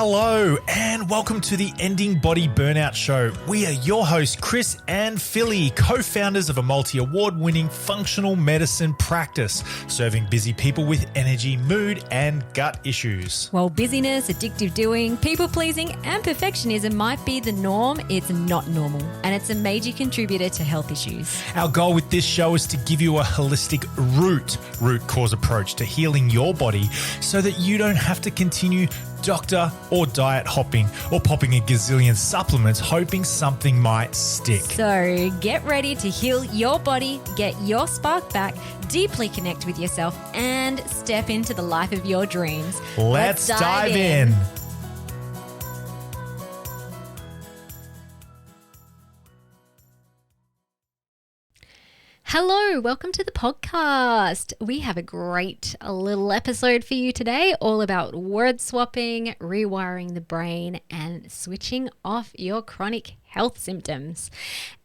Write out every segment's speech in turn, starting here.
Hello and welcome to the Ending Body Burnout Show. We are your hosts, Chris and Philly, co-founders of a multi-award-winning functional medicine practice, serving busy people with energy, mood, and gut issues. While busyness, addictive doing, people-pleasing, and perfectionism might be the norm, it's not normal, and it's a major contributor to health issues. Our goal with this show is to give you a holistic root cause approach to healing your body so that you don't have to continue doctor or diet hopping or popping a gazillion supplements hoping something might stick. So get ready to heal your body, get your spark back, deeply connect with yourself, and step into the life of your dreams. Let's dive in. Hello, welcome to the podcast. We have a great little episode for you today, all about word swapping, rewiring the brain, and switching off your chronic health symptoms.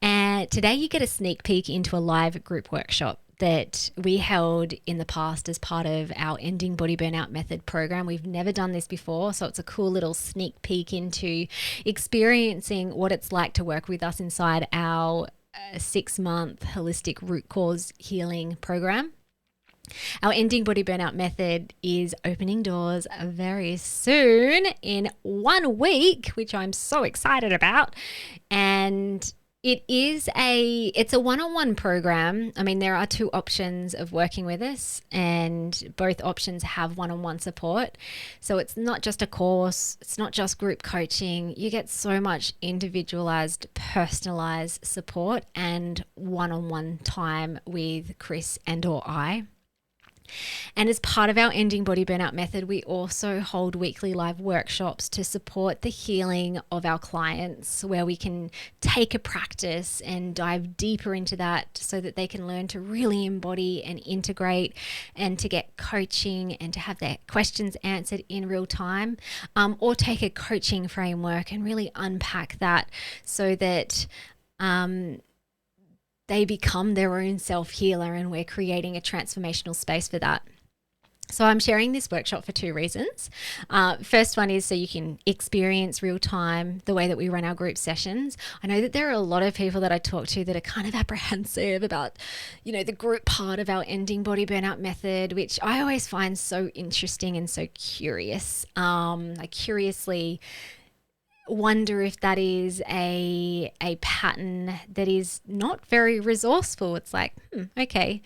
And today you get a sneak peek into a live group workshop that we held in the past as part of our Ending Body Burnout Method program. We've never done this before, so it's a cool little sneak peek into experiencing what it's like to work with us inside our 6-month holistic root cause healing program. Our Ending Body Burnout Method is opening doors very soon in 1 week, which I'm so excited about. And it's a one-on-one program. I mean, there are 2 options of working with us, and both options have one-on-one support. So it's not just a course, it's not just group coaching. You get so much individualized, personalized support and one-on-one time with Chris and or I. And as part of our Ending Body Burnout Method, we also hold weekly live workshops to support the healing of our clients, where we can take a practice and dive deeper into that so that they can learn to really embody and integrate, and to get coaching and to have their questions answered in real time, or take a coaching framework and really unpack that so that they become their own self-healer, and we're creating a transformational space for that. So I'm sharing this workshop for 2 reasons. First one is so you can experience real time the way that we run our group sessions. I know that there are a lot of people that I talk to that are kind of apprehensive about, the group part of our Ending Body Burnout Method, which I always find so interesting and so curious. I curiously wonder if that is a pattern that is not very resourceful. It's like, okay.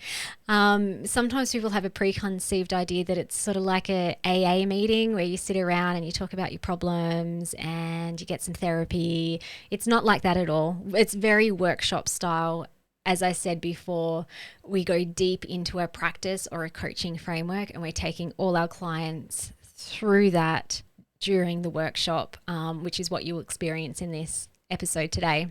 Sometimes people have a preconceived idea that it's sort of like a AA meeting where you sit around and you talk about your problems and you get some therapy. It's not like that at all. It's very workshop style. As I said before, we go deep into a practice or a coaching framework, and we're taking all our clients through that during the workshop, which is what you'll experience in this episode today.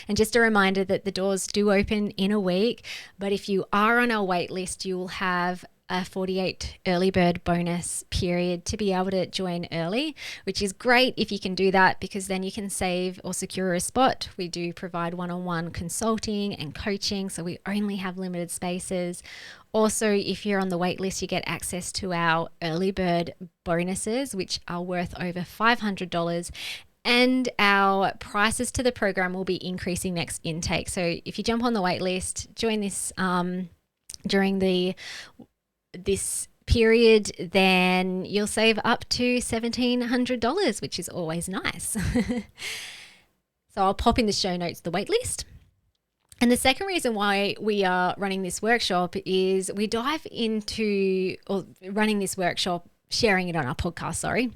And just a reminder that the doors do open in a week, but if you are on our wait list, you will have a 48 early bird bonus period to be able to join early, which is great if you can do that, because then you can save or secure a spot. We do provide one-on-one consulting and coaching, so we only have limited spaces. Also, if you're on the wait list, you get access to our early bird bonuses, which are worth over $500. And our prices to the program will be increasing next intake. So if you jump on the wait list, join this during this period, then you'll save up to $1,700, which is always nice. So I'll pop in the show notes the wait list. And the second reason why we are running this workshop is we dive into, or running this workshop, sharing it on our podcast,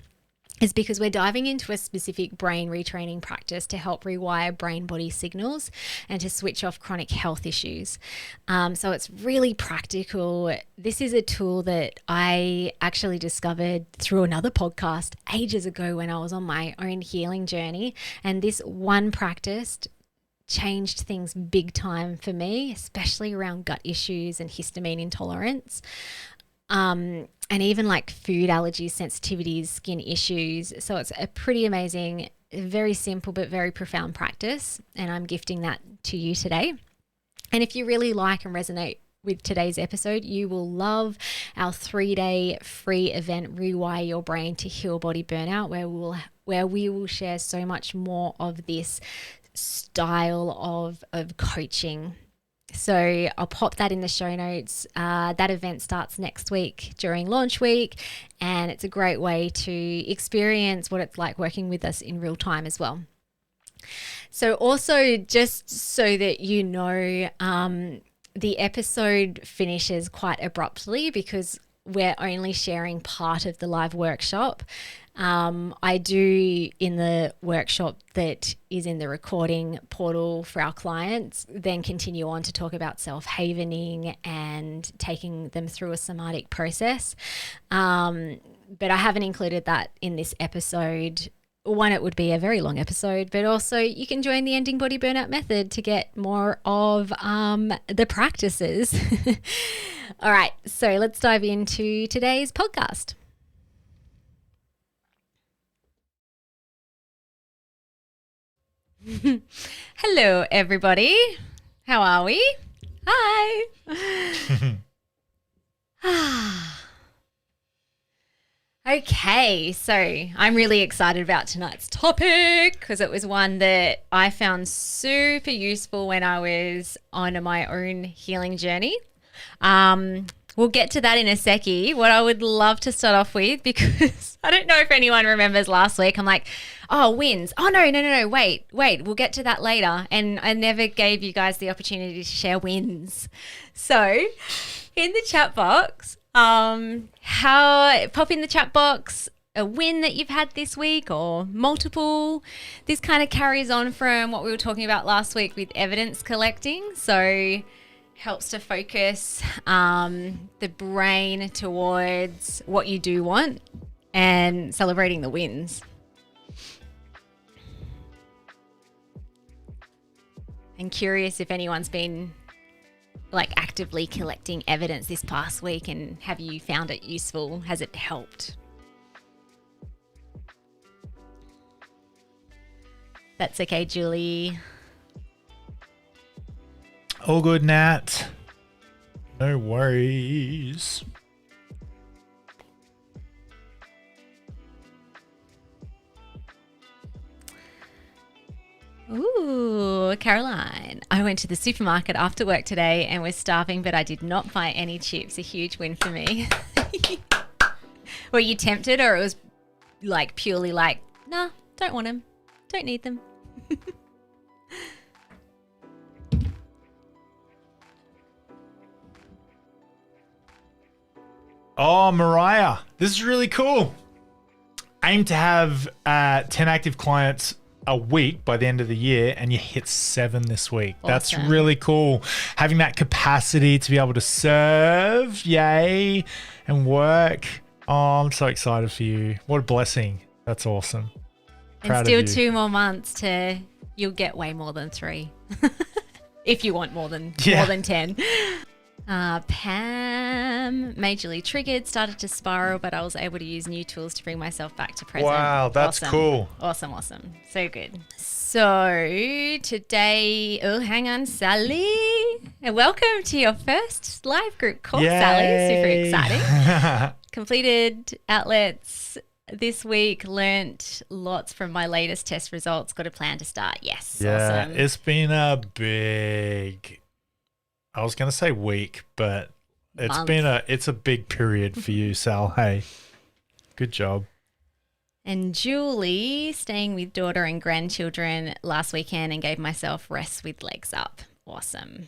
is because we're diving into a specific brain retraining practice to help rewire brain-body signals and to switch off chronic health issues. So it's really practical. This is a tool that I actually discovered through another podcast ages ago when I was on my own healing journey. And this one practice changed things big time for me, especially around gut issues and histamine intolerance. And even like food allergies, sensitivities, skin issues. So it's a pretty amazing, very simple but very profound practice. And I'm gifting that to you today. And if you really like and resonate with today's episode, you will love our 3-day free event, Rewire Your Brain to Heal Body Burnout, where we will share so much more of this style of coaching. So I'll pop that in the show notes. That event starts next week during launch week, and it's a great way to experience what it's like working with us in real time as well. So also, just so that you know, the episode finishes quite abruptly because we're only sharing part of the live workshop. I do, in the workshop that is in the recording portal for our clients, then continue on to talk about self-havening and taking them through a somatic process. But I haven't included that in this episode. One, it would be a very long episode, but also you can join the Ending Body Burnout Method to get more of the practices. All right, so let's dive into today's podcast. Hello, everybody. How are we? Hi. Okay, so I'm really excited about tonight's topic because it was one that I found super useful when I was on my own healing journey. We'll get to that in a seckie. What I would love to start off with, because I don't know if anyone remembers last week, I'm like, oh, wins. Oh, no, wait, we'll get to that later. And I never gave you guys the opportunity to share wins. So in the chat box, pop in the chat box a win that you've had this week or multiple. This kind of carries on from what we were talking about last week with evidence collecting. So helps to focus the brain towards what you do want and celebrating the wins. I'm curious if anyone's been like actively collecting evidence this past week, and have you found it useful? Has it helped? That's okay, Julie. All good, Nat. No worries. Ooh, Caroline. I went to the supermarket after work today and was starving, but I did not buy any chips. A huge win for me. Were you tempted, or it was like purely like, nah, don't want them. Don't need them. Oh, Mariah, this is really cool. Aim to have 10 active clients a week by the end of the year, and you hit 7 this week. Awesome. That's really cool. Having that capacity to be able to serve, yay, and work. Oh, I'm so excited for you. What a blessing. That's awesome. And still 2 more months to, you'll get way more than 3. If you want more than 10. Pam, majorly triggered, started to spiral, but I was able to use new tools to bring myself back to present. Wow, that's cool. Awesome. So good. So today, hang on, Sally. And welcome to your first live group call, Sally. Super exciting. Completed outlets this week, learnt lots from my latest test results, got a plan to start. Yes. Yeah, awesome. It's been a big... I was going to say week, but it's a big period for you, Sal. Hey, good job. And Julie, staying with daughter and grandchildren last weekend and gave myself rest with legs up. Awesome.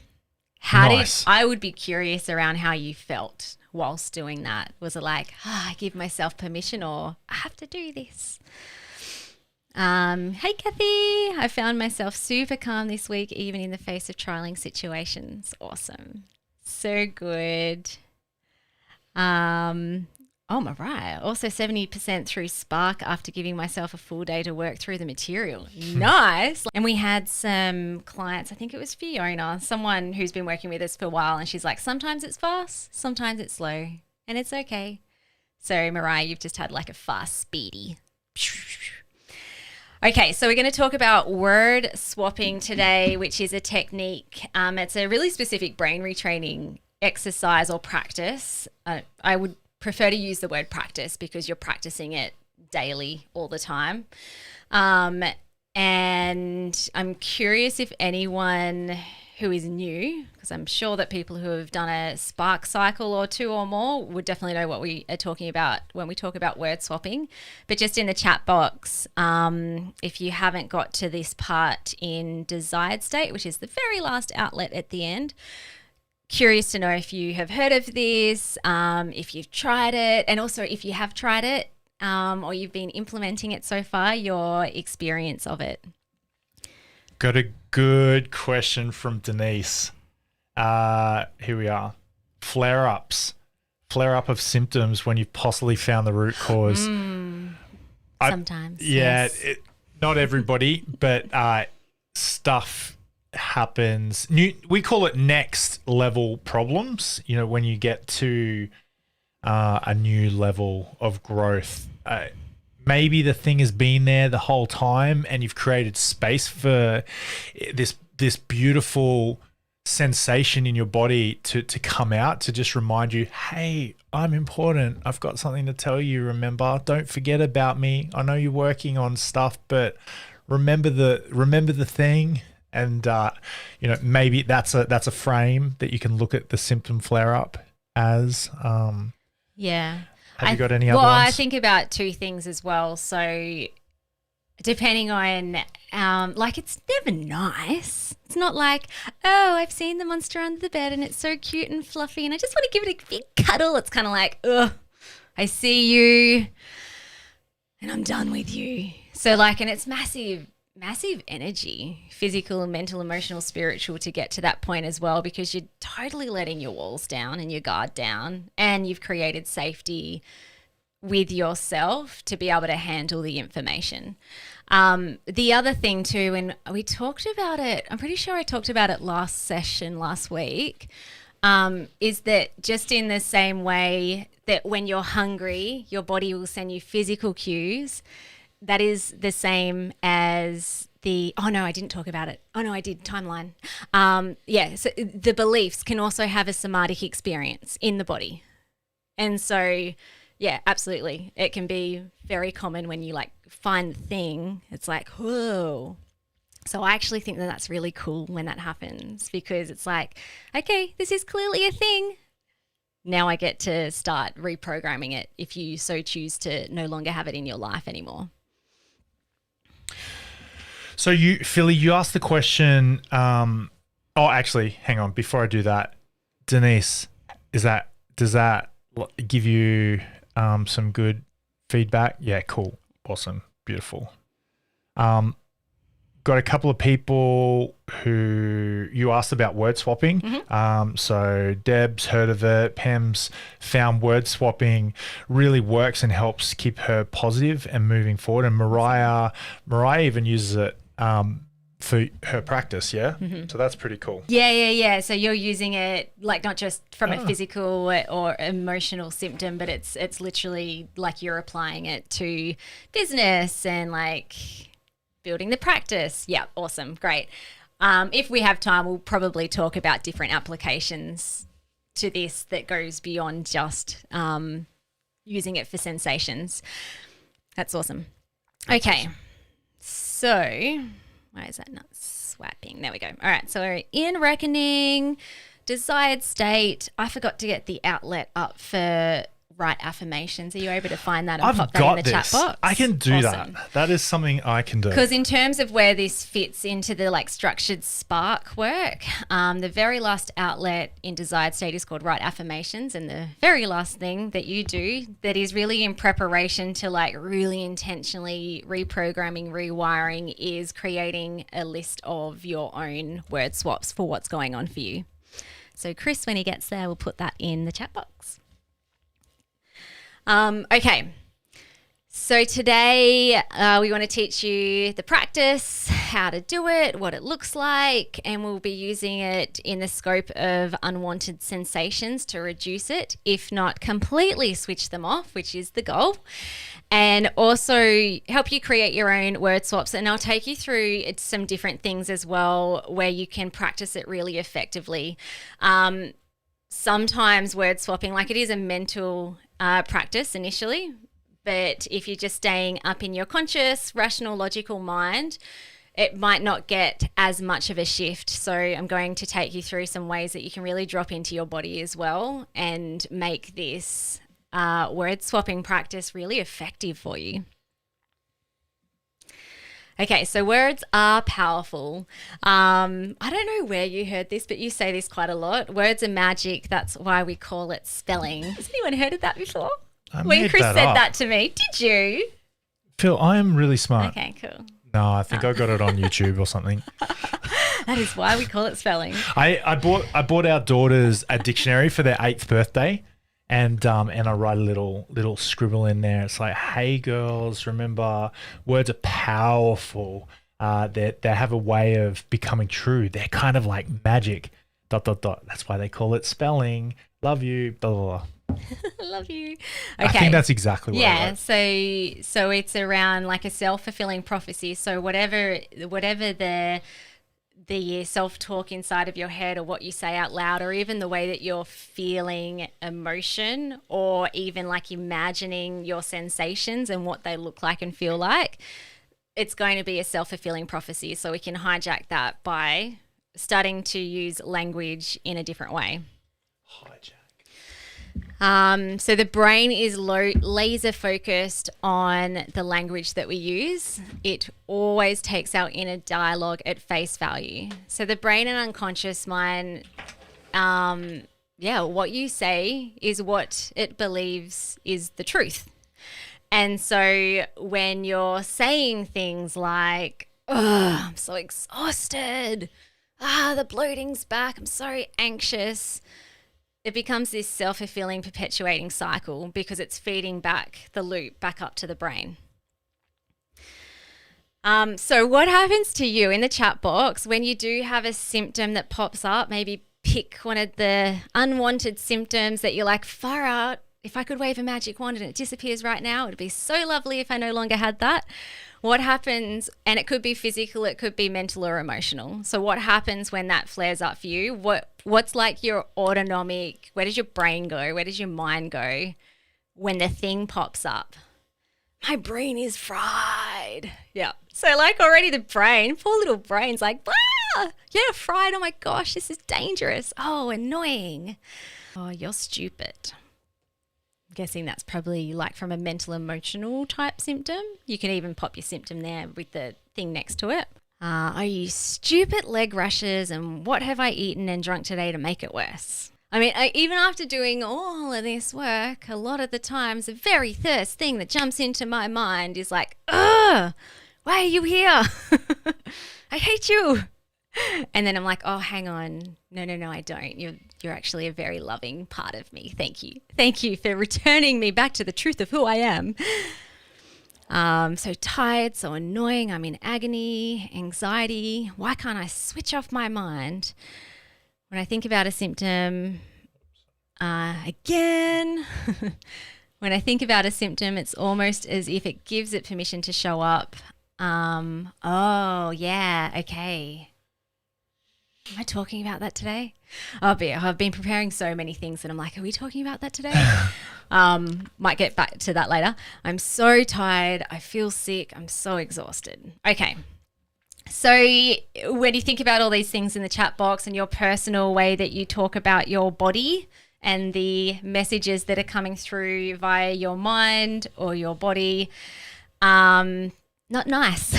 Nice. I would be curious around how you felt whilst doing that. Was it like, I give myself permission, or I have to do this? Hey Kathy, I found myself super calm this week, even in the face of trialing situations. Awesome. So good. Mariah, also 70% through Spark after giving myself a full day to work through the material. Nice. And we had some clients, I think it was Fiona, someone who's been working with us for a while, and she's like, sometimes it's fast, sometimes it's slow, and it's okay. So Mariah, you've just had like a fast, speedy. Okay, so we're going to talk about word swapping today, which is a technique. It's a really specific brain retraining exercise or practice, I would prefer to use the word practice because you're practicing it daily all the time. And I'm curious if anyone who is new, because I'm sure that people who have done a spark cycle or 2 or more would definitely know what we are talking about when we talk about word swapping. But just in the chat box, if you haven't got to this part in desired state, which is the very last outlet at the end, curious to know if you have heard of this, if you've tried it, and also if you have tried it or you've been implementing it so far, your experience of it. Got a good question from Denise. Here we are. Flare-ups. Flare-up of symptoms when you've possibly found the root cause. Sometimes. Yeah, yes. Not everybody, but stuff happens. We call it next level problems, when you get to a new level of growth. Maybe the thing has been there the whole time and you've created space for this beautiful sensation in your body to come out, to just remind you, hey, I'm important. I've got something to tell you. Remember, don't forget about me. I know you're working on stuff, but remember the thing. And maybe that's a frame that you can look at the symptom flare up as. Yeah. Have you got any other ones? Well, I think about 2 things as well. So depending on, it's never nice. It's not like, oh, I've seen the monster under the bed and it's so cute and fluffy and I just want to give it a big cuddle. It's kind of like, ugh, I see you and I'm done with you. So and it's massive energy, physical, mental, emotional, spiritual, to get to that point as well, because you're totally letting your walls down and your guard down, and you've created safety with yourself to be able to handle the information. The other thing too, and we talked about it, I'm pretty sure I talked about it last week, is that just in the same way that when you're hungry, your body will send you physical cues. That is the same as I didn't talk about it. Oh no, I did, timeline. So the beliefs can also have a somatic experience in the body. And so, yeah, absolutely. It can be very common when you find the thing, it's like, whoa. So I actually think that that's really cool when that happens, because it's like, okay, this is clearly a thing. Now I get to start reprogramming it if you so choose to no longer have it in your life anymore. So Philly, you asked the question. Actually, hang on. Before I do that, Denise, does that give you some good feedback? Yeah, cool, awesome, beautiful. Got a couple of people who you asked about word swapping. Mm-hmm. So Deb's heard of it. Pam's found word swapping really works and helps keep her positive and moving forward. And Mariah even uses it for her practice. Yeah. Mm-hmm. So that's pretty cool. Yeah. So you're using it not just from a physical or emotional symptom, but it's literally you're applying it to business and building the practice. Yeah, awesome, great. If we have time, we'll probably talk about different applications to this that goes beyond just using it for sensations. That's awesome. Okay, so why is that not swiping? There we go. All right, so in reckoning, desired state, I forgot to get the outlet up for write affirmations. Are you able to find that and pop that in the chat box? I can do that. That is something I can do. Because in terms of where this fits into the structured spark work, the very last outlet in desired state is called write affirmations, and the very last thing that you do that is really in preparation to really intentionally reprogramming, rewiring, is creating a list of your own word swaps for what's going on for you. So Chris, when he gets there, will put that in the chat box. Okay, so today we want to teach you the practice, how to do it, what it looks like, and we'll be using it in the scope of unwanted sensations to reduce it, if not completely switch them off, which is the goal, and also help you create your own word swaps. And I'll take you through some different things as well where you can practice it really effectively. sometimes word swapping, like it is a mental practice initially, but if you're just staying up in your conscious, rational, logical mind, it might not get as much of a shift. So I'm going to take you through some ways that you can really drop into your body as well and make this word swapping practice really effective for you. Okay, so words are powerful. I don't know where you heard this, but you say this quite a lot. Words are magic. That's why we call it spelling. Has anyone heard of that before? When Chris said that to me, did you? Phil, I am really smart. Okay, cool. No, I think I got it on YouTube or something. That is why we call it spelling. I bought our daughters a dictionary for their 8th birthday, and I write a little scribble in there. It's like, hey girls, remember words are powerful. They have a way of becoming true. They're kind of like magic. ... That's why they call it spelling. Love you. Blah blah blah. Love you. Okay. I think that's exactly what I wrote. So it's around like a self-fulfilling prophecy. So whatever the self-talk inside of your head, or what you say out loud, or even the way that you're feeling emotion, or even like imagining your sensations and what they look like and feel like, it's going to be a self-fulfilling prophecy. So we can hijack that by starting to use language in a different way. So the brain is laser focused on the language that we use. It always takes our inner dialogue at face value. So the brain and unconscious mind, what you say is what it believes is the truth. And so when you're saying things like, oh, I'm so exhausted, the bloating's back, I'm so anxious, it becomes this self-fulfilling, perpetuating cycle because it's feeding back the loop back up to the brain. So what happens to you in the chat box when you do have a symptom that pops up? Maybe pick one of the unwanted symptoms that you're like, far out, if I could wave a magic wand and it disappears right now, it'd be so lovely if I no longer had that. What happens, and it could be physical, it could be mental or emotional. So what happens when that flares up for you? What's like your autonomic, where does your brain go? Where does your mind go when the thing pops up? My brain is fried. Yeah. So like already the brain, poor little brain's like, fried. Oh my gosh, this is dangerous. Oh, annoying. Oh, you're stupid. Guessing that's probably like from a mental emotional type symptom. You can even pop your symptom there with the thing next to it. Are you stupid leg rashes, and what have I eaten and drunk today to make it worse? I mean, even after doing all of this work, a lot of the times the very first thing that jumps into my mind is like, ugh, why are you here? I hate you. And then I'm like, oh, hang on. No, I don't. You're actually a very loving part of me. Thank you. Thank you for returning me back to the truth of who I am. So tired, so annoying. I'm in agony, anxiety. Why can't I switch off my mind? When I think about a symptom, again, when I think about a symptom, it's almost as if it gives it permission to show up. Oh, yeah, okay. Am I talking about that today? I've been preparing so many things that I'm like, are we talking about that today? Might get back to that later. I'm so tired. I feel sick. I'm so exhausted. Okay. So when you think about all these things in the chat box and your personal way that you talk about your body and the messages that are coming through via your mind or your body, not nice.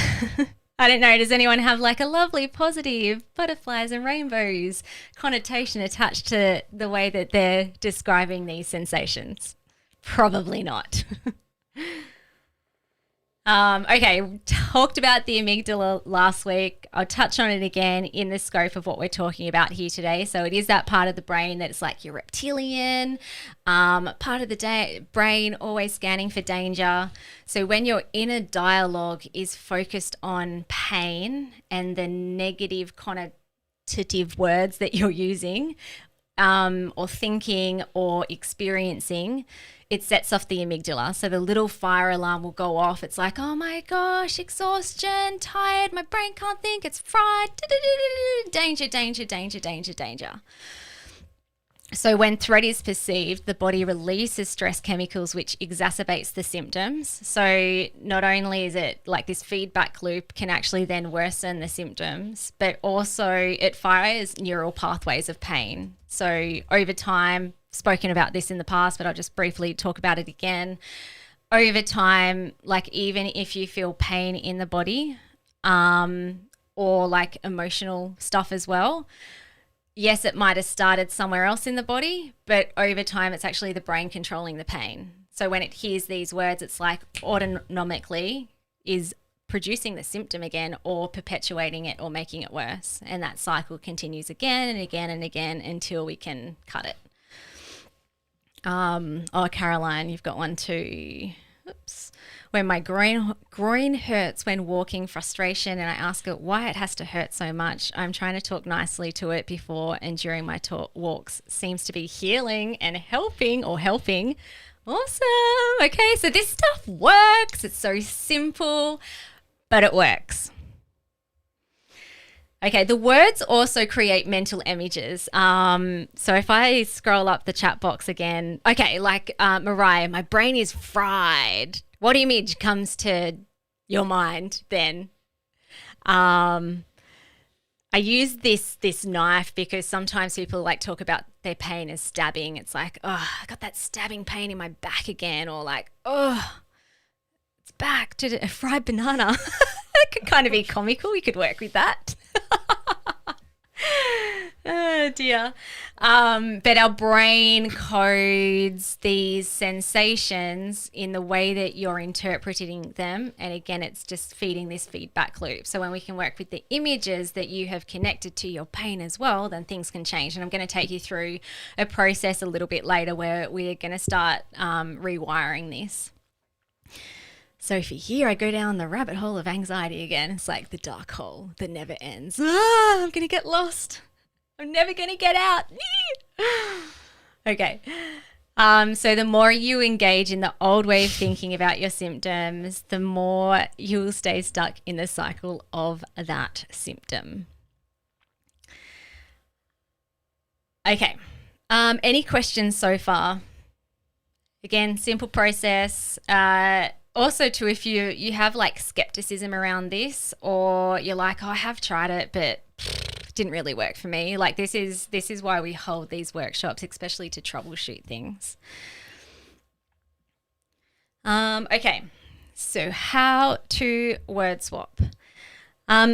I don't know, does anyone have like a lovely positive butterflies and rainbows connotation attached to the way that they're describing these sensations? Probably not. Okay, talked about the amygdala last week. I'll touch on it again in the scope of what we're talking about here today. So it is that part of the brain that's like your reptilian, part of the brain always scanning for danger. So when your inner dialogue is focused on pain and the negative connotative words that you're using, or thinking or experiencing, it sets off the amygdala. So the little fire alarm will go off. It's like, oh my gosh, exhaustion, tired, my brain can't think, it's fried, danger, danger, danger, danger, danger. So when threat is perceived, the body releases stress chemicals, which exacerbates the symptoms. So not only is it like this feedback loop can actually then worsen the symptoms, but also it fires neural pathways of pain. So over time, spoken about this in the past, but I'll just briefly talk about it again. Over time, like even if you feel pain in the body, or like emotional stuff as well, yes, it might have started somewhere else in the body, but over time, it's actually the brain controlling the pain. So when it hears these words, it's like autonomically is producing the symptom again or perpetuating it or making it worse. And that cycle continues again and again and again until we can cut it. Oh, Caroline, you've got one too. Oops. When my groin hurts when walking, frustration, and I ask it why it has to hurt so much. I'm trying to talk nicely to it before and during my walks. Seems to be healing and helping. Awesome. Okay, so this stuff works. It's so simple, but it works. Okay, the words also create mental images. So if I scroll up the chat box again, okay, like Mariah, my brain is fried. What image comes to your mind then? I use this knife because sometimes people like talk about their pain as stabbing. It's like, oh, I got that stabbing pain in my back again, or like, oh, it's back to a fried banana. That could kind of be comical. We could work with that. Oh dear. But our brain codes these sensations in the way that you're interpreting them. And again, it's just feeding this feedback loop. So when we can work with the images that you have connected to your pain as well, then things can change. And I'm going to take you through a process a little bit later where we're going to start rewiring this. So if you hear I go down the rabbit hole of anxiety again, it's like the dark hole that never ends. I'm going to get lost. I'm never going to get out. Okay. So the more you engage in the old way of thinking about your symptoms, the more you'll stay stuck in the cycle of that symptom. Okay. Any questions so far? Again, simple process. Also too, if you have like skepticism around this, or you're like, oh, I have tried it, but didn't really work for me. Like this is why we hold these workshops, especially to troubleshoot things. Okay, so how to word swap.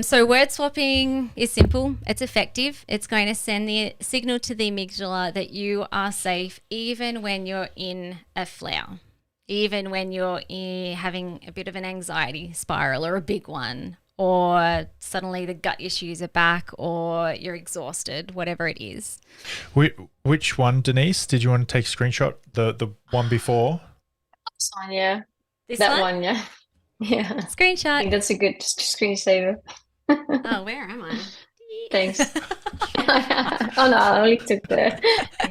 So word swapping is simple. It's effective. It's going to send the signal to the amygdala that you are safe, even when you're in a flare. Even when you're having a bit of an anxiety spiral or a big one, or suddenly the gut issues are back, or you're exhausted, whatever it is. Which one, Denise? Did you want to take a screenshot? The one before? This one, yeah. This That one, yeah. Yeah. I Screenshot. think that's a good screensaver. Oh, where am I? Thanks. Oh no, I only took the.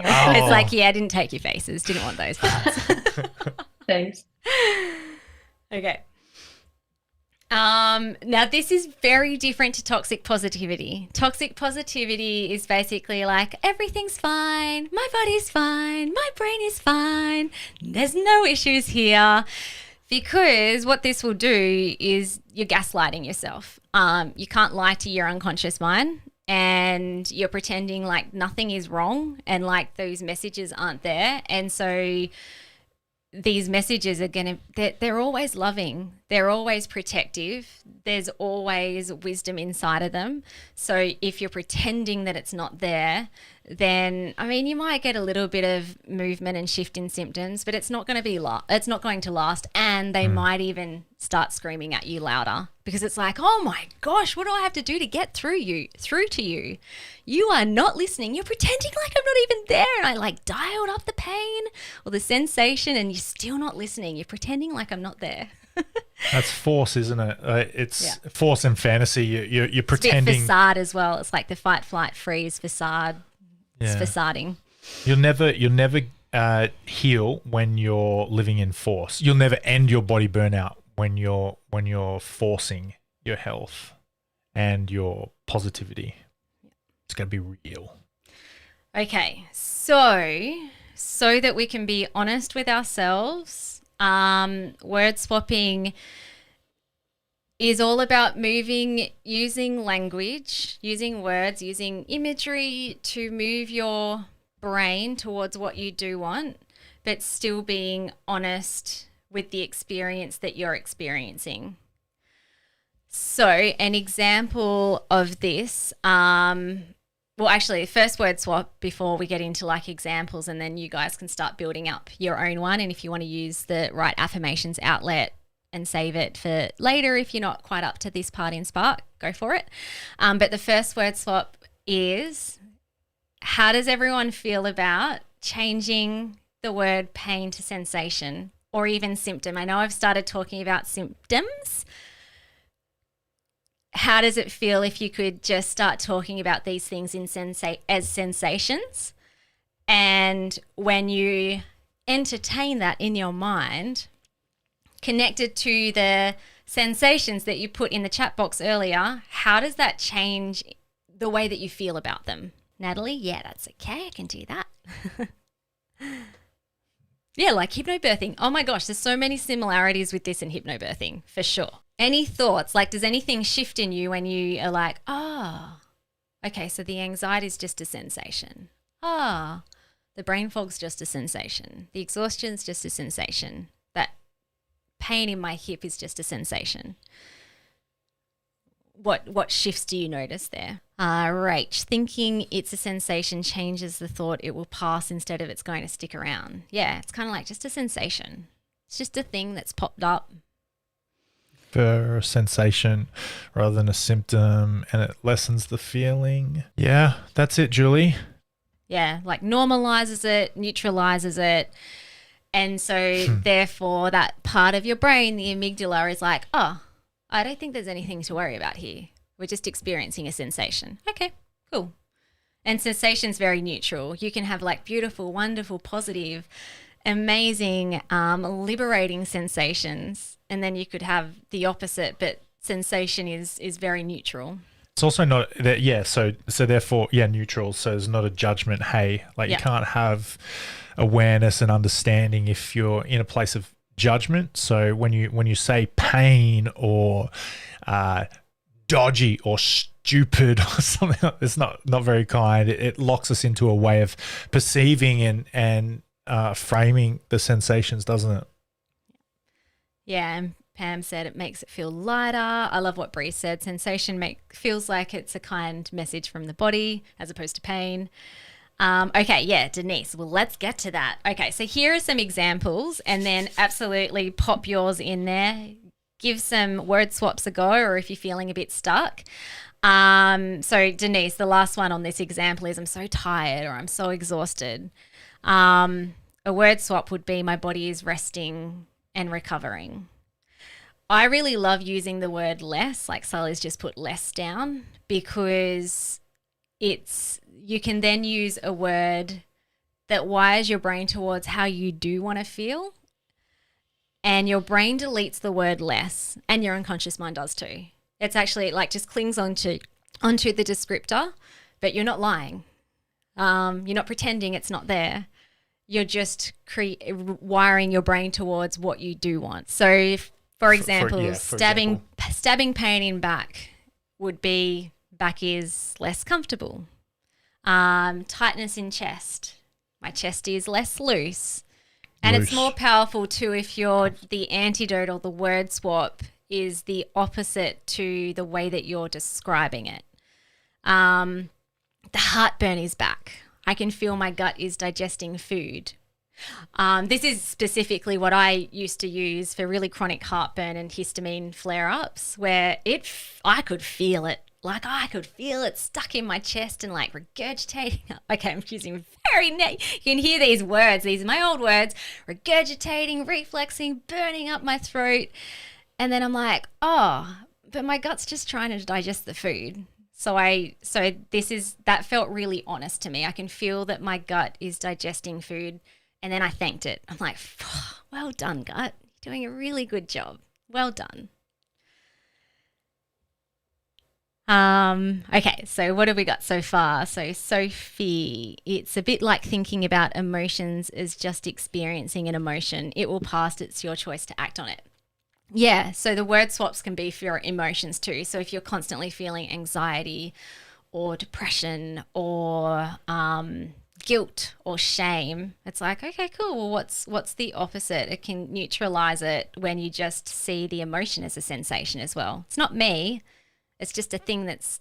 Oh. It's like, yeah, I didn't take your faces. Didn't want those parts. Thanks. Okay. Now this is very different to toxic positivity. Toxic positivity is basically like, everything's fine, my body's fine, my brain is fine, there's no issues here. Because what this will do is you're gaslighting yourself. You can't lie to your unconscious mind, and you're pretending like nothing is wrong and like those messages aren't there. And so these messages are they're always loving, they're always protective, there's always wisdom inside of them. So if you're pretending that it's not there, then I mean, you might get a little bit of movement and shift in symptoms, but it's not going to last, and they might even start screaming at you louder, because it's like, oh my gosh, what do I have to do to get through to you? You are not listening. You're pretending like I'm not even there, and I like dialed up the pain or the sensation, and you're still not listening. You're pretending like I'm not there. That's force, isn't it? It's force and fantasy. You're pretending. It's a bit facade as well. It's like the fight, flight, freeze facade. It's facading. You'll never heal when you're living in force. You'll never end your body burnout when you're forcing your health and your positivity. It's got to be real. Okay, so that we can be honest with ourselves, word swapping is all about using language, using words, using imagery to move your brain towards what you do want, but still being honest with the experience that you're experiencing. So an example of this, well, actually, first word swap before we get into like examples, and then you guys can start building up your own one. And if you want to use the right affirmations outlet and save it for later, if you're not quite up to this part in Spark, go for it. But the first word swap is, how does everyone feel about changing the word pain to sensation or even symptom? I know I've started talking about symptoms. How does it feel if you could just start talking about these things as sensations? And when you entertain that in your mind, connected to the sensations that you put in the chat box earlier, how does that change the way that you feel about them? Natalie, yeah, that's okay. I can do that. Yeah, like hypnobirthing. Oh my gosh, there's so many similarities with this and hypnobirthing, for sure. Any thoughts? Like, does anything shift in you when you are like, oh, okay, so the anxiety is just a sensation. Oh, the brain fog's just a sensation. The exhaustion's just a sensation. That pain in my hip is just a sensation. What shifts do you notice there? Rach, thinking it's a sensation changes the thought it will pass instead of it's going to stick around. Yeah, it's kind of like just a sensation. It's just a thing that's popped up. For a sensation rather than a symptom, and it lessens the feeling. Yeah, that's it, Julie. Yeah, like normalizes it, neutralizes it. And so therefore that part of your brain, the amygdala, is like, oh, I don't think there's anything to worry about here. We're just experiencing a sensation. Okay, cool. And sensation's very neutral. You can have like beautiful, wonderful, positive, amazing, liberating sensations. And then you could have the opposite, but sensation is very neutral. It's also not that, yeah. So therefore, yeah, neutral. So there's not a judgment. Hey, like you can't have awareness and understanding if you're in a place of judgment. So when you say pain or dodgy or stupid or something, it's not very kind. It locks us into a way of perceiving and framing the sensations, doesn't it? Yeah, and Pam said it makes it feel lighter. I love what Bree said. Sensation feels like it's a kind message from the body as opposed to pain. Okay, yeah, Denise. Well, let's get to that. Okay, so here are some examples, and then absolutely pop yours in there. Give some word swaps a go, or if you're feeling a bit stuck. So Denise, the last one on this example is I'm so tired or I'm so exhausted. A word swap would be my body is resting and recovering. I really love using the word less, like Sully's just put less down, because you can then use a word that wires your brain towards how you do want to feel, and your brain deletes the word less, and your unconscious mind does too. It's actually like just clings onto the descriptor, but you're not lying. You're not pretending it's not there. You're just wiring your brain towards what you do want. So, if, for example, stabbing pain in back would be back is less comfortable. Tightness in chest. My chest is less loose. And it's more powerful too if the antidote or the word swap is the opposite to the way that you're describing it. The heartburn is back. I can feel my gut is digesting food. This is specifically what I used to use for really chronic heartburn and histamine flare-ups, where I could feel it. Like I could feel it stuck in my chest and like regurgitating. Okay, I'm using you can hear these words. These are my old words. Regurgitating, reflexing, burning up my throat. And then I'm like, oh, but my gut's just trying to digest the food. So that felt really honest to me. I can feel that my gut is digesting food, and then I thanked it. I'm like, oh, well done, gut. You're doing a really good job. Well done. Okay, so what have we got so far? So Sophie, it's a bit like thinking about emotions as just experiencing an emotion. It will pass. It's your choice to act on it. Yeah, so the word swaps can be for your emotions too. So if you're constantly feeling anxiety or depression or guilt or shame, it's like, okay, cool. Well, what's the opposite? It can neutralize it when you just see the emotion as a sensation as well. It's not me. It's just a thing that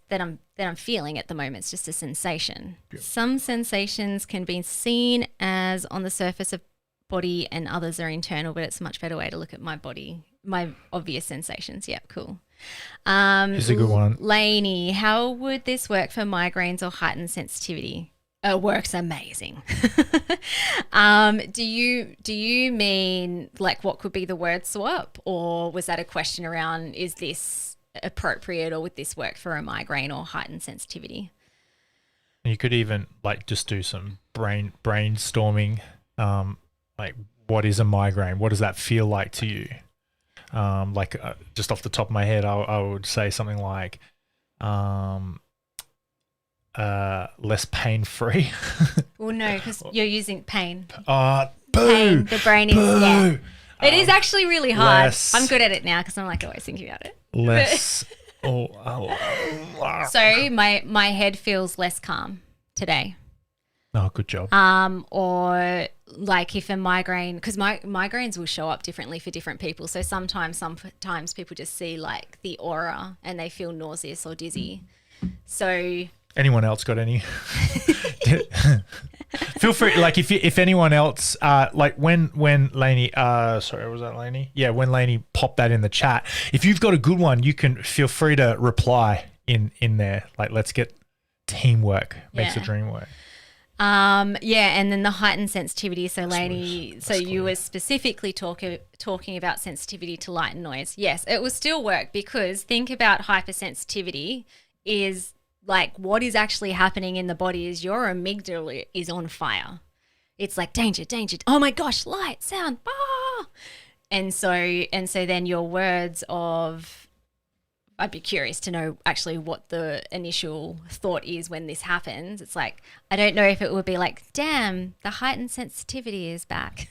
I'm feeling at the moment. It's just a sensation. Yep. Some sensations can be seen as on the surface of body and others are internal, but it's a much better way to look at my body, my obvious sensations. Yep, cool. Here's a good one. Lainey, how would this work for migraines or heightened sensitivity? It works amazing. Do you mean like what could be the word swap, or was that a question around is this appropriate or would this work for a migraine or heightened sensitivity? You could even like just do some brainstorming, like what is a migraine? What does that feel like to you? Just off the top of my head, I would say something like less pain-free. Well, no, because you're using pain. Boo! Pain, the brain is, boo. Yeah. It is actually really hard. Less, I'm good at it now because I'm like always thinking about it. Less. So my head feels less calm today. Oh, good job. Or like if a migraine, because migraines will show up differently for different people. So sometimes people just see like the aura and they feel nauseous or dizzy. So anyone else got any? Feel free, like if anyone else, like when Lainey, sorry, was that Lainey? Yeah, when Lainey popped that in the chat, if you've got a good one, you can feel free to reply in there. Like, let's get teamwork makes the dream work. Yeah, and then the heightened sensitivity. So Lainey, so you were specifically talking about sensitivity to light and noise. Yes, it will still work because think about hypersensitivity is like what is actually happening in the body is your amygdala is on fire. It's like danger, danger. Oh my gosh, light, sound, ah! And so then your words of, I'd be curious to know actually what the initial thought is when this happens. It's like, I don't know if it would be like, damn, the heightened sensitivity is back.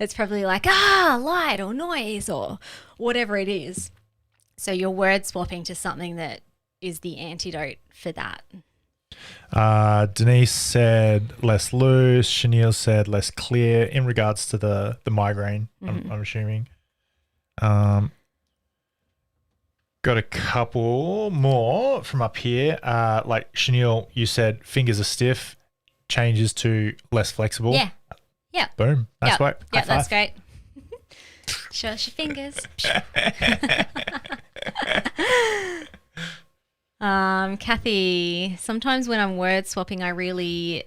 It's probably like, light or noise or whatever it is. So you're word swapping to something that is the antidote for that. Denise said less loose. Chanel said less clear in regards to the migraine, I'm assuming. Got a couple more from up here. Like Chanel, you said fingers are stiff, changes to less flexible. Yeah. Yeah. Boom. That's right. Yeah, that's great. Show us your fingers. Kathy, sometimes when I'm word swapping, I really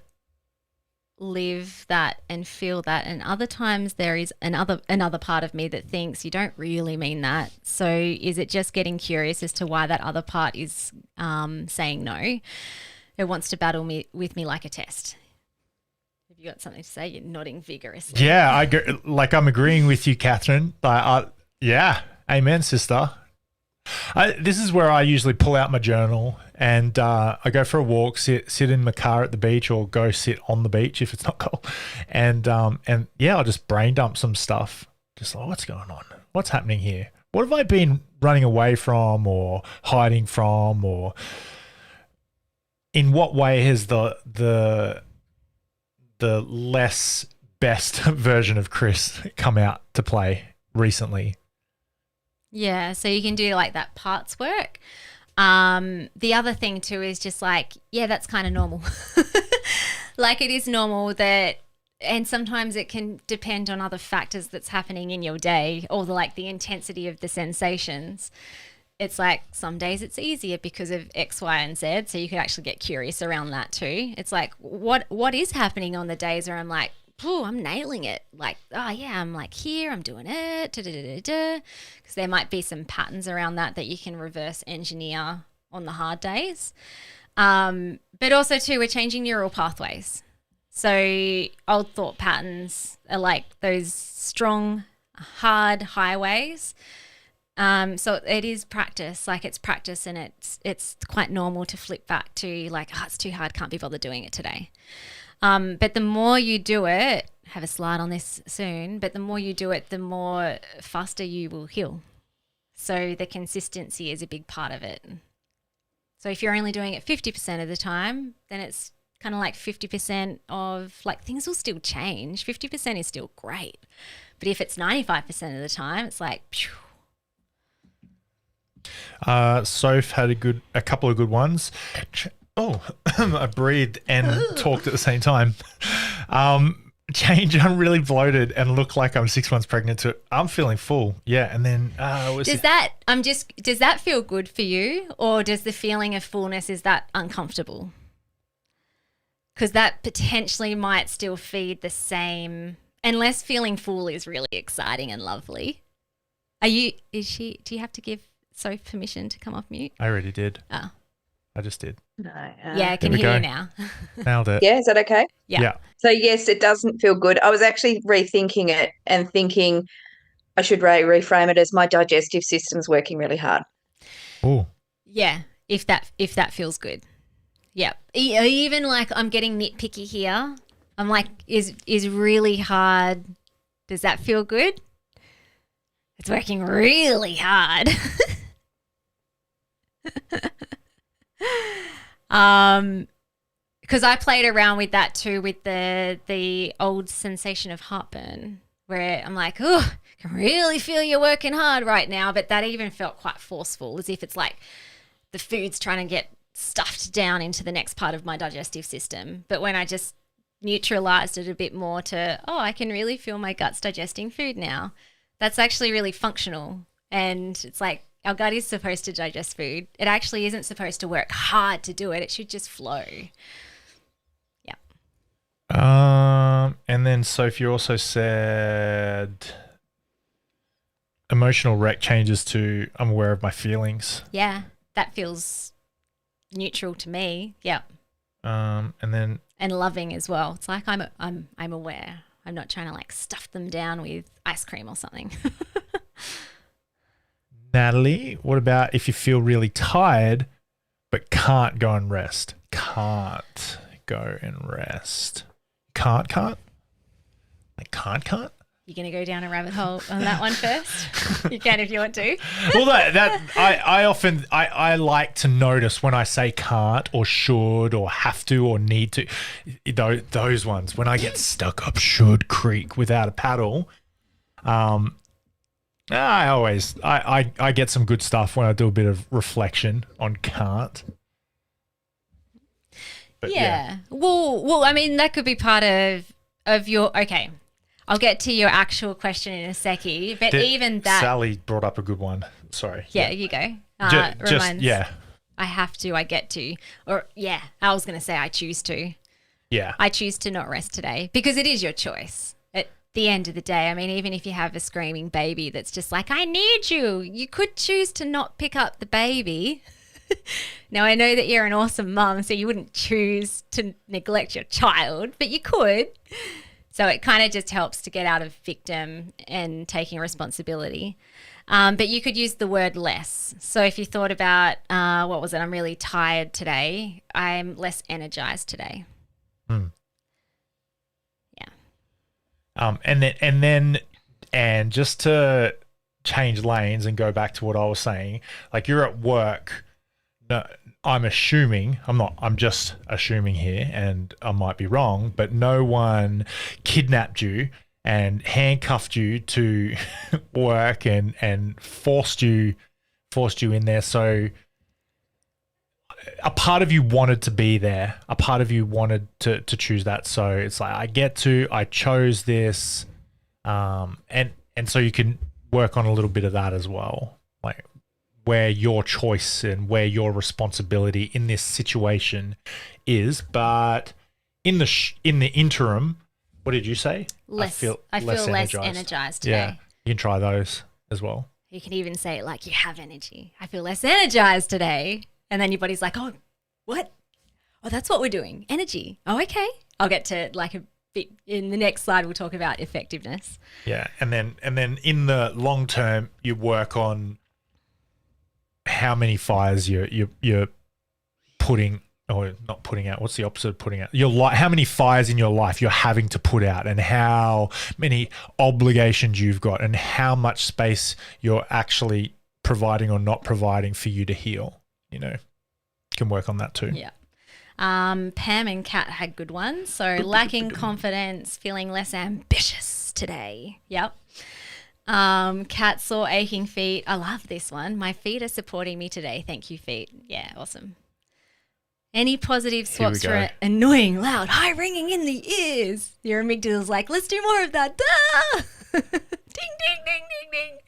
live that and feel that, and other times there is another part of me that thinks you don't really mean that. So is it just getting curious as to why that other part is saying no? It wants to battle with me like a test. Have you got something to say? You're nodding vigorously. Yeah, I'm agreeing with you, Catherine. Yeah, amen, sister. This is where I usually pull out my journal and I go for a walk, sit in my car at the beach, or go sit on the beach if it's not cold. And yeah, I'll just brain dump some stuff. Just like, what's going on? What's happening here? What have I been running away from or hiding from, or in what way has the less best version of Chris come out to play recently? Yeah, so you can do like that parts work. The other thing too is just like, yeah, that's kind of normal. Like it is normal that, and sometimes it can depend on other factors that's happening in your day, or the intensity of the sensations. It's like some days it's easier because of X, Y, and Z. So you could actually get curious around that too. It's like, what is happening on the days where I'm like, oh, I'm nailing it. Like, oh yeah, I'm like here, I'm doing it. Because there might be some patterns around that you can reverse engineer on the hard days. But also too, we're changing neural pathways. So old thought patterns are like those strong, hard highways. So it is practice, like it's practice, and it's quite normal to flip back to like, oh, it's too hard, can't be bothered doing it today. But the more you do it, have a slide on this soon, but the more you do it, the more faster you will heal. So the consistency is a big part of it. So if you're only doing it 50% of the time, then it's kind of like 50% of like things will still change. 50% is still great. But if it's 95% of the time, it's like, phew. Soph had a couple of good ones. Oh, I breathed and talked at the same time. Change, I'm really bloated and look like I'm 6 months pregnant. I'm feeling full. Yeah. And then does that feel good for you, or does the feeling of fullness, is that uncomfortable? Because that potentially might still feed the same, unless feeling full is really exciting and lovely. Do you have to give Soph permission to come off mute? I already did. Oh. I just did. No, yeah, I can hear you now. Nailed it. Yeah, is that okay? Yeah. So yes, it doesn't feel good. I was actually rethinking it and thinking I should reframe it as my digestive system's working really hard. Oh. Yeah, if that feels good. Yeah. Even like I'm getting nitpicky here. I'm like, is really hard. Does that feel good? It's working really hard. Because I played around with that too, with the old sensation of heartburn, where I'm like, oh, I can really feel you're working hard right now. But that even felt quite forceful, as if it's like the food's trying to get stuffed down into the next part of my digestive system. But when I just neutralized it a bit more to, oh, I can really feel my guts digesting food now, that's actually really functional. And it's like, our gut is supposed to digest food. It actually isn't supposed to work hard to do it. It should just flow. Yeah. And then Sophie also said emotional wreck changes to I'm aware of my feelings. Yeah, that feels neutral to me. Yeah. And loving as well. It's like I'm aware. I'm not trying to like stuff them down with ice cream or something. Natalie, what about if you feel really tired but can't go and rest? Can't go and rest. Can't? Like can't? You're going to go down a rabbit hole on that one first? You can if you want to. Well, I often like to notice when I say can't or should or have to or need to, those ones. When I get stuck up should creek without a paddle, I get some good stuff when I do a bit of reflection on can't. But yeah. Well, I mean, that could be part of your, okay. I'll get to your actual question in a seckie, but even that. Sally brought up a good one. Sorry. Yeah, you go. I have to, I get to, or yeah, I was going to say I choose to. Yeah. I choose to not rest today because it is your choice. At the end of the day, I mean, even if you have a screaming baby that's just like, I need you, you could choose to not pick up the baby. Now, I know that you're an awesome mum, so you wouldn't choose to neglect your child, but you could. So it kind of just helps to get out of victim and taking responsibility. But you could use the word less. So if you thought about, what was it? I'm really tired today. I'm less energized today. Yeah. And just to change lanes and go back to what I was saying, like you're at work. No, I'm just assuming here, and I might be wrong, but no one kidnapped you and handcuffed you to work and forced you in there. So a part of you wanted to be there. A part of you wanted to choose that. So it's like, I chose this. And so you can work on a little bit of that as well. Like, where your choice and where your responsibility in this situation is, but in the interim, what did you say? I feel less energized today. Yeah, you can try those as well. You can even say it like you have energy. I feel less energized today, and then your body's like, oh, what? Oh, that's what we're doing. Energy. Oh, okay. I'll get to like a bit in the next slide. We'll talk about effectiveness. Yeah, and then in the long term, you work on how many fires you're putting, or not putting out. What's the opposite of putting out? How many fires in your life you're having to put out, and how many obligations you've got, and how much space you're actually providing or not providing for you to heal. You know, can work on that too. Yeah. Pam and Kat had good ones. So lacking confidence, feeling less ambitious today. Yep. Kat saw aching feet. I love this one. My feet are supporting me today. Thank you, feet. Yeah, awesome. Any positive swaps for annoying, loud, high ringing in the ears? Your amygdala's like, let's do more of that. Ding, ding, ding, ding,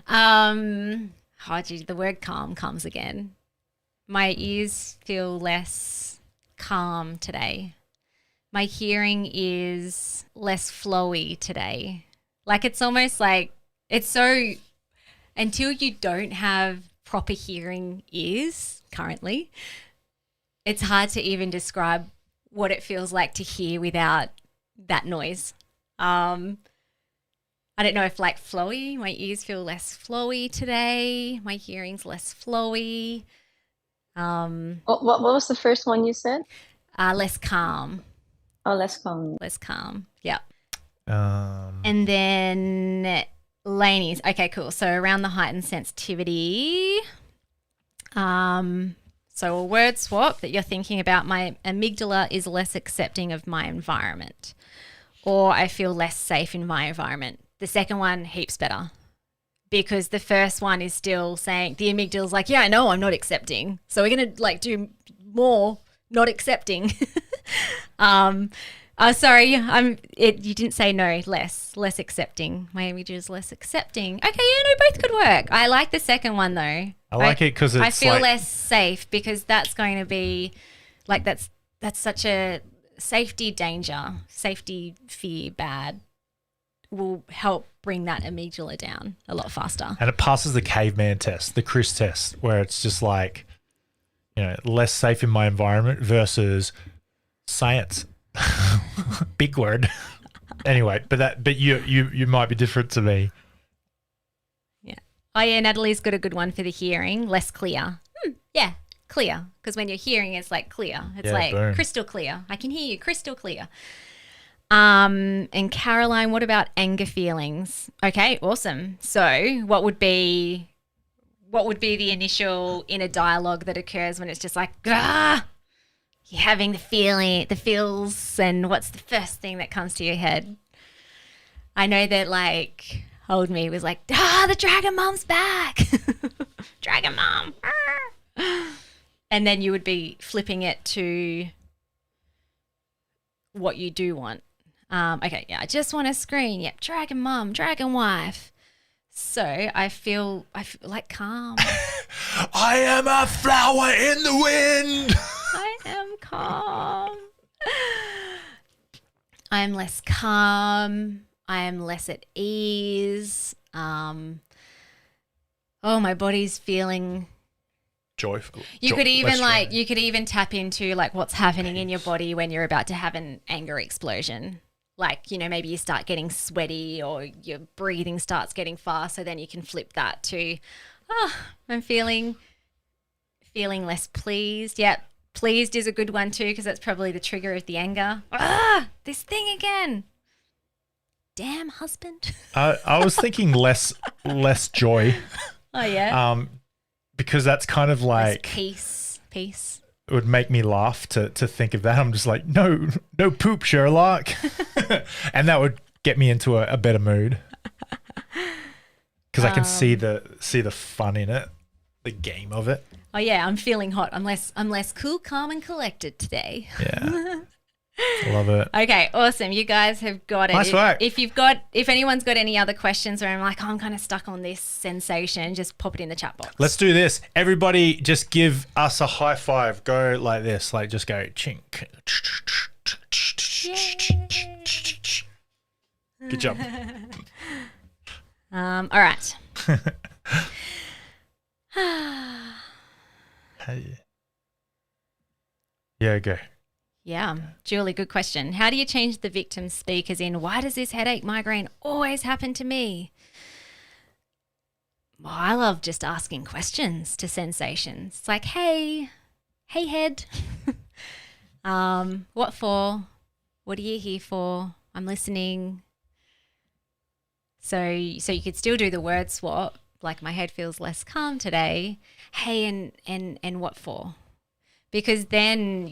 ding. Oh, gee, the word calm comes again. My ears feel less calm today. My hearing is less flowy today. Like it's almost like it's so, until you don't have proper hearing ears currently, it's hard to even describe what it feels like to hear without that noise. I don't know if like flowy, my ears feel less flowy today. My hearing's less flowy. What was the first one you said? Less calm. Oh, less calm. Less calm. Yeah. And then Laney's. Okay, cool. So around the heightened sensitivity. So a word swap that you're thinking about, my amygdala is less accepting of my environment, or I feel less safe in my environment. The second one, heaps better, because the first one is still saying, the amygdala's like, yeah, I know I'm not accepting. So we're going to like do more not accepting. Sorry, you didn't say no, less accepting. My amygdala's less accepting. Okay, yeah, no, both could work. I like the second one though. I like it because I feel less safe, because that's going to be like, that's such a safety danger, safety fear, bad, will help bring that amygdala down a lot faster. And it passes the caveman test, the Chris test, where it's just like, you know, less safe in my environment versus science. Big word. Anyway, but you might be different to me. Yeah. Oh yeah, Natalie's got a good one for the hearing, less clear. Yeah, clear, because when you're hearing, it's like clear. It's boom. Crystal clear. I can hear you crystal clear. And Caroline, what about anger feelings? Okay, awesome. So what would be the initial inner dialogue that occurs when it's just like, ah, you're having the feels, and what's the first thing that comes to your head? I know that like Hold Me was like, the Dragon Mom's back. Dragon Mom. And then you would be flipping it to what you do want. Okay, yeah, I just want to screen. Yep, Dragon Mom, Dragon Wife. So I feel like calm. I am a flower in the wind. I am calm. I am less calm. I am less at ease. My body's feeling joyful. You could even tap into like what's happening in your body when you're about to have an anger explosion. Like, you know, maybe you start getting sweaty or your breathing starts getting fast, so then you can flip that to, I'm feeling less pleased. Yep, pleased is a good one too, because that's probably the trigger of the anger. This thing again. Damn husband. I was thinking less joy. Oh yeah. Because that's kind of like peace. It would make me laugh to think of that. I'm just like, no poop, Sherlock. And that would get me into a better mood. Because I can see the fun in it, the game of it. Oh yeah, I'm feeling hot. I'm less cool, calm, and collected today. Yeah. Love it. Okay, awesome. You guys have got it. Nice work. If anyone's got any other questions, or I'm like, I'm kind of stuck on this sensation, just pop it in the chat box. Let's do this. Everybody just give us a high five. Go like this. Like just go chink. Yay. Good job. All right. Hey. Yeah, go. Yeah, Julie, good question. How do you change the victim speak, as in, why does this headache migraine always happen to me? I love just asking questions to sensations. It's like, hey head, what for? What are you here for? I'm listening. So you could still do the word swap, like my head feels less calm today. Hey, and what for? Because then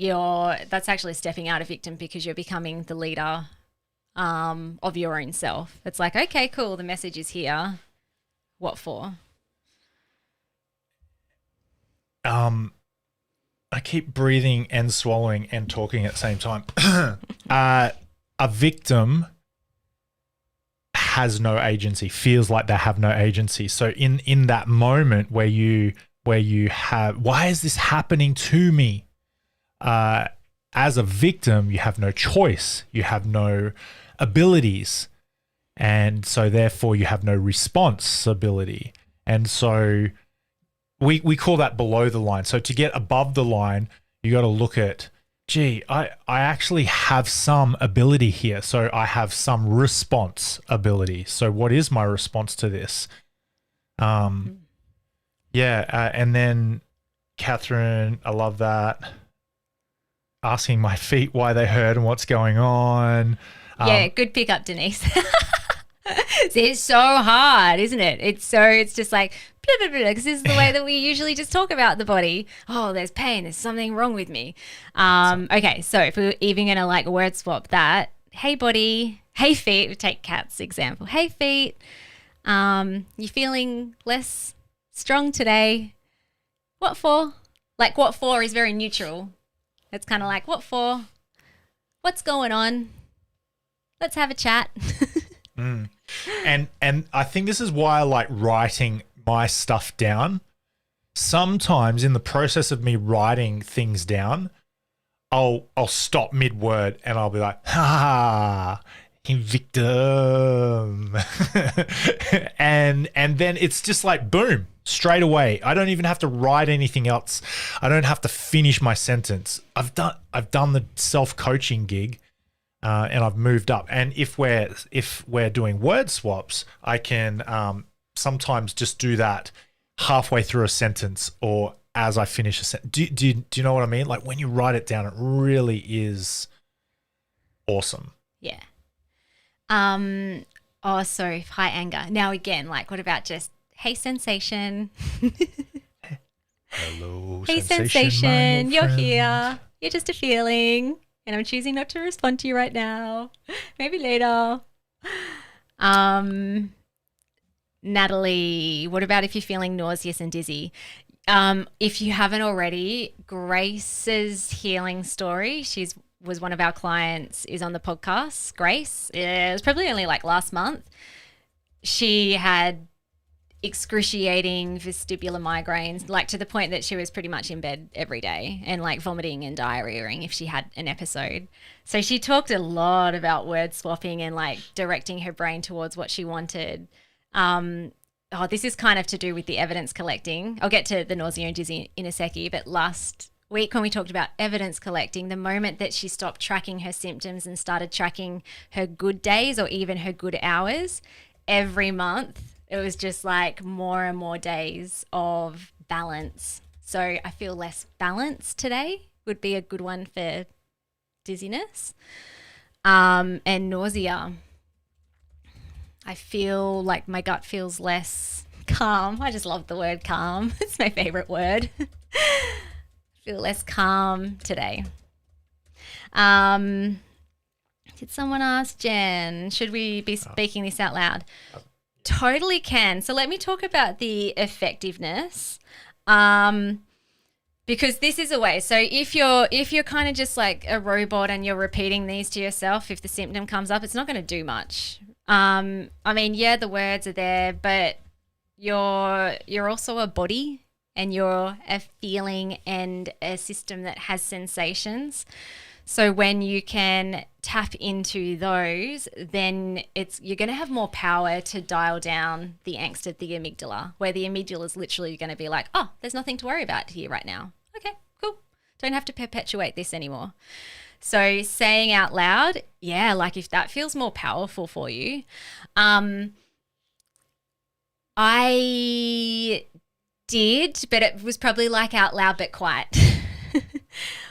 that's actually stepping out of victim, because you're becoming the leader of your own self. It's like, okay, cool, the message is here. What for? I keep breathing and swallowing and talking at the same time. A victim has no agency, feels like they have no agency. So in that moment where you have, why is this happening to me? As a victim, you have no choice. You have no abilities. And so therefore you have no responsibility. And so we call that below the line. So to get above the line, you got to look at, gee, I actually have some ability here. So I have some responsibility. So what is my response to this? And then Catherine, I love that. Asking my feet why they hurt and what's going on. Yeah, good pickup, Denise. It's so hard, isn't it? It's just like, because this is the way that we usually just talk about the body. Oh, there's pain. There's something wrong with me. Okay, so if we're even going to like word swap that, hey body, hey feet, we take Kat's example. Hey feet, you feeling less strong today? What for? Like what for is very neutral. It's kind of like, what for? What's going on? Let's have a chat. And I think this is why I like writing my stuff down. Sometimes in the process of me writing things down, I'll stop mid-word and I'll be like, victim. and then it's just like, boom, straight away. I don't even have to write anything else. I don't have to finish my sentence. I've done the self-coaching gig. And I've moved up. And if we're doing word swaps, I can sometimes just do that halfway through a sentence or as I finish a sentence. Do you know what I mean? Like when you write it down, it really is awesome. Yeah. So high anger. Now again, like what about just, hey sensation. Hello, hey sensation, you're here. You're just a feeling. And I'm choosing not to respond to you right now. Maybe later. Natalie, what about if you're feeling nauseous and dizzy? If you haven't already, Grace's healing story, was one of our clients, is on the podcast. Grace, it was probably only like last month. She had excruciating vestibular migraines, like to the point that she was pretty much in bed every day and like vomiting and diarrheaing if she had an episode. So she talked a lot about word swapping and like directing her brain towards what she wanted. This is kind of to do with the evidence collecting. I'll get to the nausea and dizzy in a seckie, but last week when we talked about evidence collecting, the moment that she stopped tracking her symptoms and started tracking her good days or even her good hours, every month it was just like more and more days of balance. So I feel less balanced today would be a good one for dizziness. And nausea. I feel like my gut feels less calm. I just love the word calm. It's my favorite word. Feel less calm today. Did someone ask Jen, should we be speaking this out loud? Totally can. So let me talk about the effectiveness, because this is a way. So if you're kind of just like a robot and you're repeating these to yourself, if the symptom comes up, it's not going to do much. I mean, yeah, the words are there, but you're also a body and you're a feeling and a system that has sensations. So when you can tap into those, then you're going to have more power to dial down the angst of the amygdala, where the amygdala is literally going to be like, oh, there's nothing to worry about here right now. Okay, cool. Don't have to perpetuate this anymore. So saying out loud, yeah, like if that feels more powerful for you, I I did, but it was probably like out loud but quiet.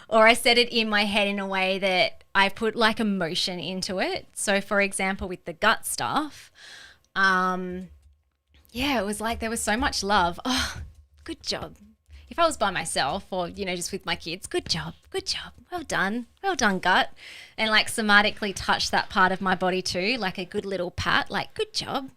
Or I said it in my head in a way that I put like emotion into it. So for example, with the gut stuff, it was like there was so much love. Oh, good job. If I was by myself or, just with my kids, good job, well done, gut. And like somatically touch that part of my body too, like a good little pat, like good job.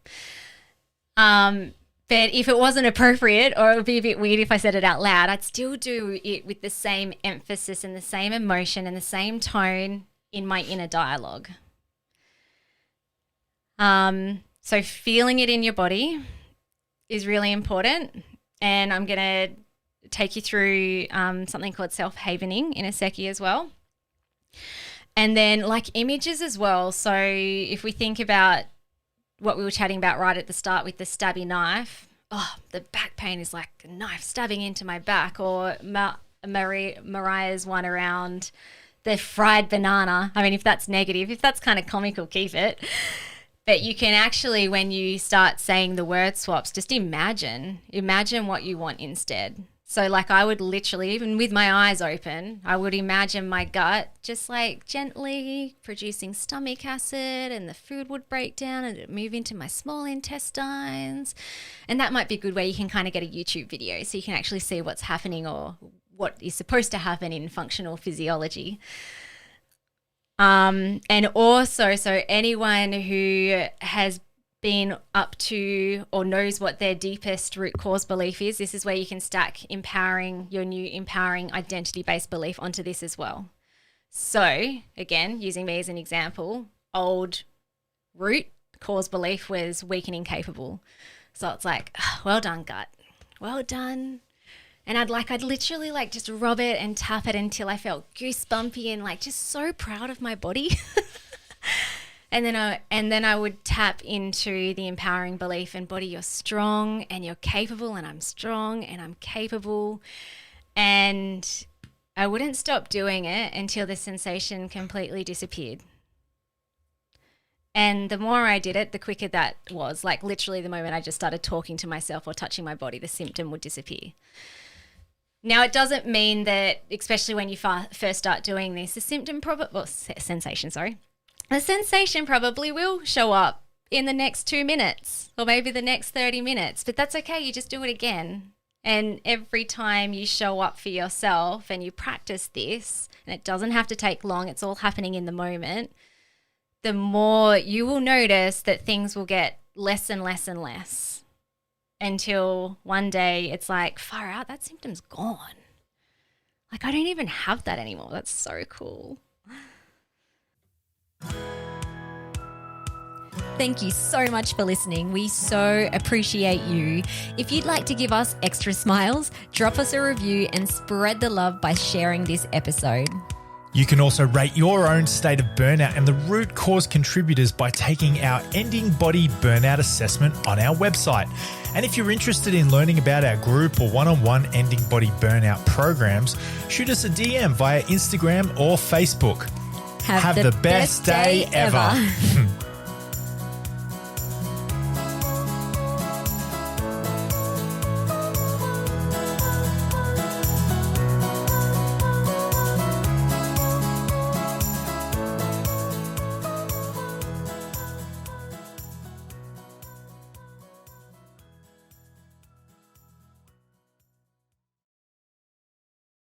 But if it wasn't appropriate, or it would be a bit weird if I said it out loud, I'd still do it with the same emphasis and the same emotion and the same tone in my inner dialogue. So feeling it in your body is really important. And I'm going to take you through something called self-havening in a seckie as well. And then like images as well. So if we think about what we were chatting about right at the start with the stabby knife, the back pain is like a knife stabbing into my back, or Mariah's one around the fried banana. I mean, if that's negative, if that's kind of comical, keep it. But you can actually, when you start saying the word swaps, just imagine what you want instead. So like I would literally, even with my eyes open, I would imagine my gut just like gently producing stomach acid, and the food would break down and it'd move into my small intestines. And that might be a good way you can kind of get a YouTube video so you can actually see what's happening or what is supposed to happen in functional physiology. And also, so anyone who has been up to or knows what their deepest root cause belief is, this is where you can stack your new empowering identity-based belief onto this as well. So again, using me as an example, old root cause belief was weak and incapable. So it's like, well done, gut. Well done. And I'd literally like just rub it and tap it until I felt goosebumpy and like just so proud of my body. And then I would tap into the empowering belief and body, you're strong and you're capable, and I'm strong and I'm capable. And I wouldn't stop doing it until the sensation completely disappeared. And the more I did it, the quicker that was. Like literally the moment I just started talking to myself or touching my body, the symptom would disappear. Now, it doesn't mean that, especially when you first start doing this, the sensation probably will show up in the next 2 minutes or maybe the next 30 minutes, but that's okay. You just do it again. And every time you show up for yourself and you practice this, and it doesn't have to take long, it's all happening in the moment, the more you will notice that things will get less and less and less until one day it's like, far out, that symptom's gone. Like I don't even have that anymore. That's so cool. Thank you so much for listening. We so appreciate you. If you'd like to give us extra smiles, drop us a review and spread the love by sharing this episode. You can also rate your own state of burnout and the root cause contributors by taking our Ending Body Burnout Assessment on our website. And if you're interested in learning about our group or one-on-one Ending Body Burnout programs, shoot us a DM via Instagram or Facebook. Have the best day ever.